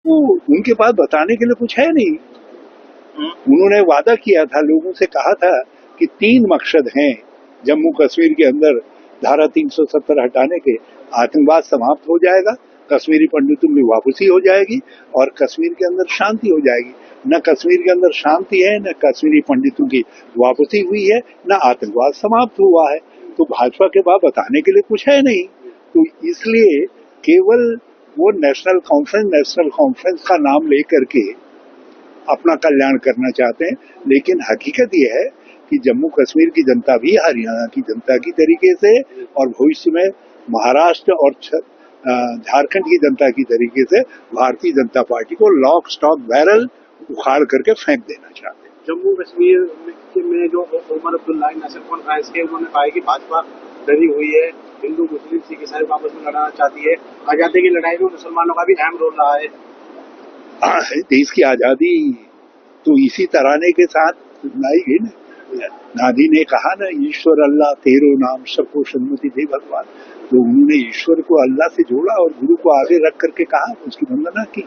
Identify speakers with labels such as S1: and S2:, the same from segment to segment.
S1: तो उनके पास बताने के लिए कुछ है नहीं। उन्होंने वादा किया था, लोगों से कहा था कि 3 मकसद हैं जम्मू कश्मीर के अंदर धारा 370 हटाने के। आतंकवाद समाप्त हो जाएगा, कश्मीरी पंडितों में वापसी हो जाएगी और कश्मीर के अंदर शांति हो जाएगी। न कश्मीर के अंदर शांति है, न कश्मीरी पंडितों की वापसी हुई है, न आतंकवाद समाप्त हुआ है। तो भाजपा के पास बताने के लिए कुछ है नहीं। तो इसलिए केवल वो नेशनल कॉन्फ्रेंस का नाम लेकर के अपना कल्याण करना चाहते हैं। लेकिन हकीकत यह है कि जम्मू कश्मीर की जनता भी हरियाणा की जनता की तरीके से और भविष्य में महाराष्ट्र और झारखंड की जनता की तरीके से भारतीय जनता पार्टी को लॉक स्टॉक बैरल उखाड़ करके फेंक देना चाहते हैं।
S2: जम्मू कश्मीर में जो ओमर अब्दुल्ला नेशनल कॉन्फ्रेंस के, उन्होंने कहा कि भाजपा डरी हुई है, हिंदू मुस्लिम सिख ईसाई आपस में लड़ाना चाहती है। आजादी की लड़ाई में मुसलमानों का भी अहम रोल रहा है।
S1: देश की आजादी तो इसी तराने के साथ लाई गई ना। गांधी ने कहा ना, ईश्वर अल्लाह तेरो नाम सबको सन्मति दे भगवान। तो उन्होंने ईश्वर को अल्लाह से जोड़ा और गुरु को आगे रख करके कहा, उसकी वंदना की।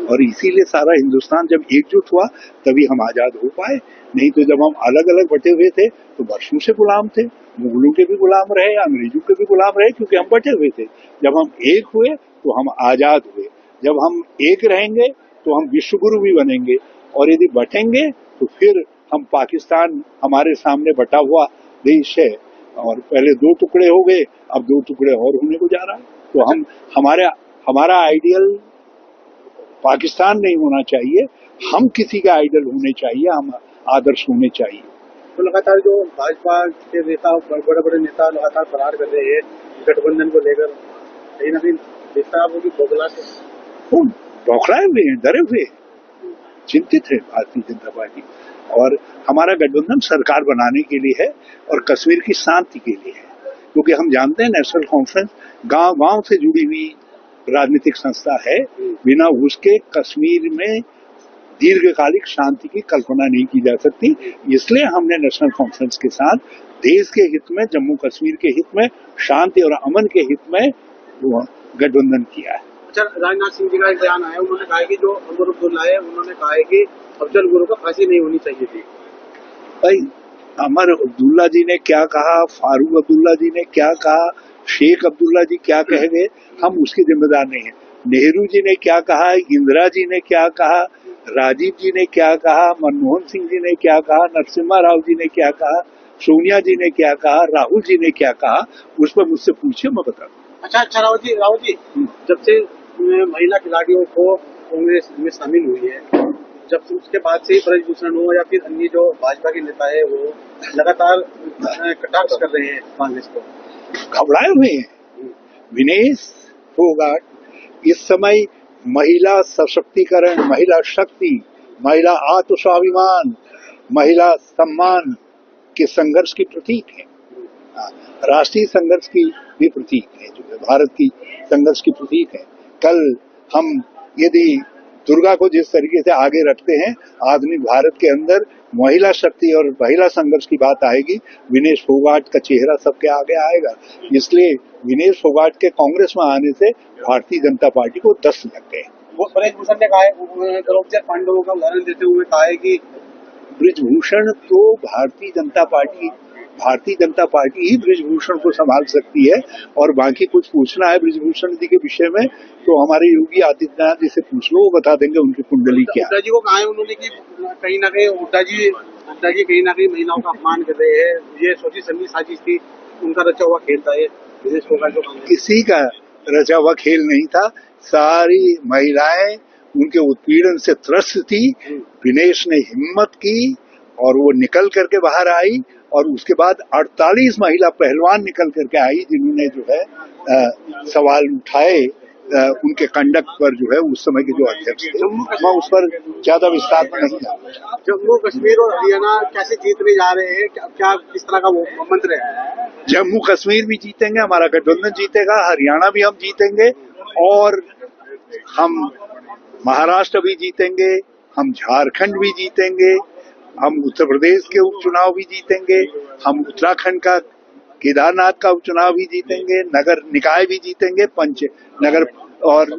S1: और इसीलिए सारा हिंदुस्तान जब एकजुट हुआ तभी हम आजाद हो पाए। नहीं तो जब हम अलग अलग बटे हुए थे तो वर्षों से गुलाम थे, मुगलों के भी गुलाम रहे, अंग्रेजों के भी गुलाम रहे, क्योंकि हम बटे हुए थे। जब हम एक हुए तो हम आजाद हुए। जब हम एक रहेंगे तो हम विश्वगुरु भी बनेंगे, और यदि बटेंगे तो फिर हम पाकिस्तान हमारे सामने बटा हुआ देश है, और पहले 2 टुकड़े हो गए, अब 2 टुकड़े और होने को जा रहा है। तो हमारा आइडियल पाकिस्तान नहीं होना चाहिए, हम किसी का आइडियल होने चाहिए, हम आदर्श होने चाहिए।
S2: तो लगातार जो भाजपा के नेता, बड़े बड़े नेता लगातार फरार कर रहे हैं गठबंधन को लेकर, कहीं ना कहीं नेता की
S1: बौखलाए हुए हैं, डरे हुए, चिंतित है भारतीय जनता पार्टी। और हमारा गठबंधन सरकार बनाने के लिए है और कश्मीर की शांति के लिए है, क्योंकि हम जानते हैं नेशनल कॉन्फ्रेंस गांव-गांव से जुड़ी हुई राजनीतिक संस्था है। बिना उसके कश्मीर में दीर्घकालिक शांति की कल्पना नहीं की जा सकती। इसलिए हमने नेशनल कॉन्फ्रेंस के साथ देश के हित में, जम्मू कश्मीर के हित में, शांति और अमन के हित में गठबंधन किया है।
S2: अच्छा, राजनाथ सिंह जी का एक बयान आया, उन्होंने कहा कि जो अमर अब्दुल्ला है, उन्होंने कहा है कि अफजल गुरु को फांसी नहीं होनी चाहिए थी।
S1: भाई, अमर अब्दुल्ला जी ने क्या कहा, फारूक अब्दुल्ला जी ने क्या कहा, शेख अब्दुल्ला जी क्या कह गए, हम उसके जिम्मेदार नहीं है। नेहरू जी ने क्या कहा, इंदिरा जी ने क्या कहा, राजीव जी ने क्या कहा, मनमोहन सिंह जी ने क्या कहा, नरसिम्हा राव जी ने क्या कहा, सोनिया जी ने क्या कहा, राहुल जी ने क्या कहा, उस पर मुझसे पूछिए, मैं बता दूं।
S2: अच्छा रावत जी, जब से महिला खिलाड़ियों को कांग्रेस में शामिल हुई है, जब से उसके बाद से ही ब्रजभूषण हो या फिर अन्य जो भाजपा के नेता है, वो लगातार कटाक्ष कर रहे हैं कांग्रेस को,
S1: घबराए हुए हैं। विनेश फोगाट इस समय महिला सशक्तिकरण, महिला शक्ति, महिला आत्मस्वाभिमान, महिला सम्मान के संघर्ष की प्रतीक है, राष्ट्रीय संघर्ष की भी प्रतीक है, जो भारत की संघर्ष की प्रतीक है। कल हम यदि दुर्गा को जिस तरीके से आगे रखते हैं, आधुनिक भारत के अंदर महिला शक्ति और महिला संघर्ष की बात आएगी, विनेश फोगाट का चेहरा सबके आगे आएगा। इसलिए विनेश फोगाट के कांग्रेस में आने से भारतीय जनता पार्टी को 10 लग गए।
S2: वो ब्रजभूषण ने कहा है, द्रौपदी पांडवों का उदाहरण देते हुए कहा है कि
S1: ब्रजभूषण तो भारतीय जनता पार्टी ही ब्रजभूषण को संभाल सकती है। और बाकी कुछ पूछना है ब्रजभूषण जी के विषय में तो हमारे योगी आदित्यनाथ जी से पूछ लो, वो बता देंगे उनकी कुंडली क्या।
S2: हुड्डा जी को कहा है उन्होंने कि कहीं ना कहीं हुड्डा जी कहीं ना कहीं महिलाओं का अपमान कर रहे हैं, ये सोची समझी साजिश थी, उनका रचा हुआ खेल था ये।
S1: किसी का रचा हुआ खेल नहीं था, सारी महिलाएं उनके उत्पीड़न से त्रस्त थी। विनेश ने हिम्मत की और वो निकल करके बाहर आई, और उसके बाद 48 महिला पहलवान निकल करके आई, जिन्होंने जो है सवाल उठाए उनके कंडक्ट पर, जो है उस समय के जो अध्यक्ष थे। मैं उस पर ज्यादा विस्तार में नहीं जाऊंगा।
S2: जम्मू कश्मीर और हरियाणा कैसे जीतने जा रहे हैं, क्या किस तरह का वो मंत्र है?
S1: जम्मू कश्मीर भी जीतेंगे, हमारा गठबंधन जीतेगा, हरियाणा भी हम जीतेंगे, और हम महाराष्ट्र भी जीतेंगे, हम झारखंड भी जीतेंगे, हम उत्तर प्रदेश के उपचुनाव भी जीतेंगे, हम उत्तराखंड का केदारनाथ का उपचुनाव भी जीतेंगे, नगर निकाय भी जीतेंगे, पंच नगर और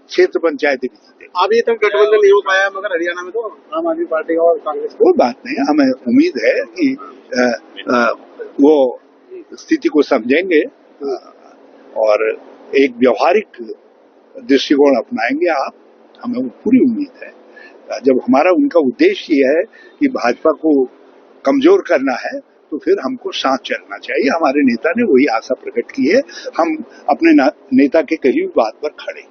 S1: क्षेत्र पंचायतें भी जीते।
S2: अभी तक गठबंधन नहीं हो पाया, मगर हरियाणा में तो आम आदमी पार्टी और कांग्रेस
S1: कोई बात नहीं, हमें उम्मीद है कि वो स्थिति को समझेंगे और एक व्यवहारिक दृष्टिकोण अपनाएंगे। आप, हमें पूरी उम्मीद है। जब हमारा उनका उद्देश्य ये है कि भाजपा को कमजोर करना है, तो फिर हमको साथ चलना चाहिए। हमारे नेता ने वही आशा प्रकट की है। हम अपने नेता के करीब बात पर खड़े।